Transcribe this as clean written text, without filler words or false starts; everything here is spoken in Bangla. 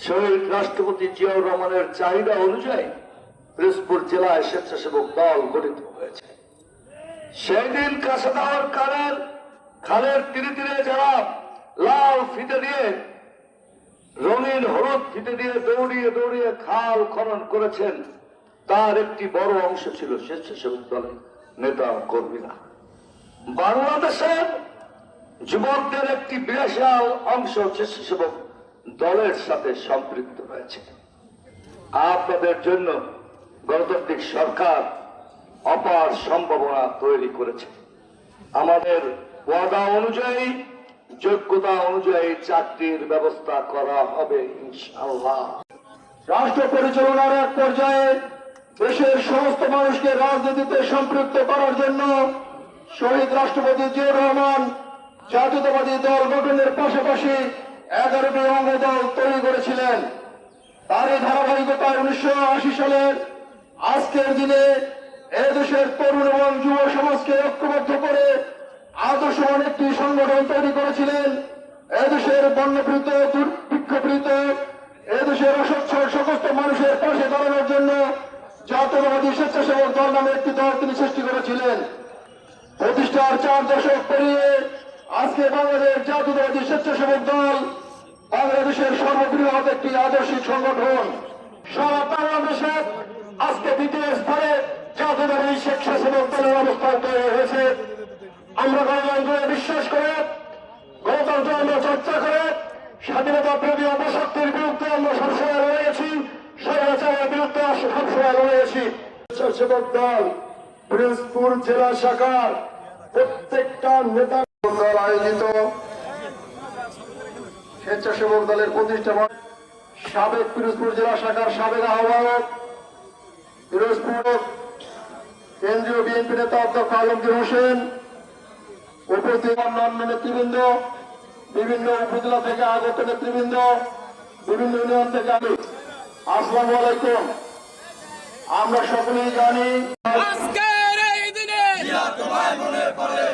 শহীদ রাষ্ট্রপতি জিয়াউর রহমানের চাহিদা অনুযায়ী পিরোজপুর জেলায় স্বেচ্ছাসেবক দল গঠিত হয়েছে। সেই দিন কাঁসাদাওয়ার খালের তীরে তীরে যারা লাল ফিতে দিয়ে, রঙিন হলুদ ফিতে দিয়ে দৌড়িয়ে দৌড়িয়ে খাল খনন করেছেন, তার একটি বড় অংশ ছিল স্বেচ্ছাসেবক দলের নেতা কর্মীরা। বাংলাদেশের যুবকদের একটি বিশাল অংশ স্বেচ্ছাসেবক দলের সাথে সম্পৃক্ত হয়েছে। আপনাদের জন্য গণতান্ত্রিক সরকার অপার সম্ভাবনা তৈরি করেছে। আমাদের ওয়াদা অনুযায়ী, যোগ্যতা অনুযায়ী চাকরির ব্যবস্থা করা হবে ইনশাআল্লাহ। রাষ্ট্র পরিচালনার এক পর্যায়ে দেশের সমস্ত মানুষকে রাজনীতিতে সম্পৃক্ত করার জন্য শহীদ রাষ্ট্রপতি জিয়াউর রহমান জাতীয়তাবাদী দল গঠনের পাশাপাশি 11টি অঙ্গ দল তৈরি করেছিলেন। তার এই ধারাবাহিকতায় 1980 সালের আজকের দিনে এদেশের তরুণ এবং যুব সমাজকে ঐক্যবদ্ধ করে আদর্শবান একটি সংগঠন তৈরি করেছিলেন। এদেশের বন্যপ্রীত, দুর্ভিক্ষপ্রীত, এদেশের অসচ্ছল সমস্ত মানুষের পাশে দাঁড়ানোর জন্য জাতীয়তাবাদী স্বেচ্ছাসেবক দল নামে একটি দল তিনি সৃষ্টি করেছিলেন। প্রতিষ্ঠার 4 দশক পেরিয়ে আজকে বাংলাদেশ জাতীয়তাবাদী স্বেচ্ছাসেবক দল বাংলাদেশের সর্ববৃহৎ একটি আদর্শিক সংগঠন। সারা বাংলাদেশে আজকে দ্বিতীয় স্থানে জাতীয়তাবাদী স্বেচ্ছাসেবক দলের অবস্থান তৈরি হয়েছে। আমরা গণতন্ত্রে বিশ্বাস করে, গণতন্ত্র আমরা চর্চা করে, স্বাধীনতা বিরোধী অপশক্তির বিরুদ্ধে আমরা সবসময় লড়েছি, স্বৈরাচারের বিরুদ্ধে সবসময় লড়েছি। স্বেচ্ছাসেবক দল পিরোজপুর জেলা শাখার প্রত্যেকটা নেতা দল আয়োজিত স্বেচ্ছাসেবক দলের প্রতিষ্ঠা সাবেক পিরোজপুর জেলা শাখার সাবেক আহ্বায়ক, পিরোজপুর কেন্দ্রীয় বিএনপি নেতা অধ্যক্ষ আলমগীর হোসেন, উপজেলা অন্যান্য নেতৃবৃন্দ, বিভিন্ন উপজেলা থেকে আগত নেতৃবৃন্দ, বিভিন্ন ইউনিয়ন থেকে আমি, আসসালামু আলাইকুম। আমরা সকলেই জানি আজকের এই দিনে জিয়া তোমায় মনে পড়ে।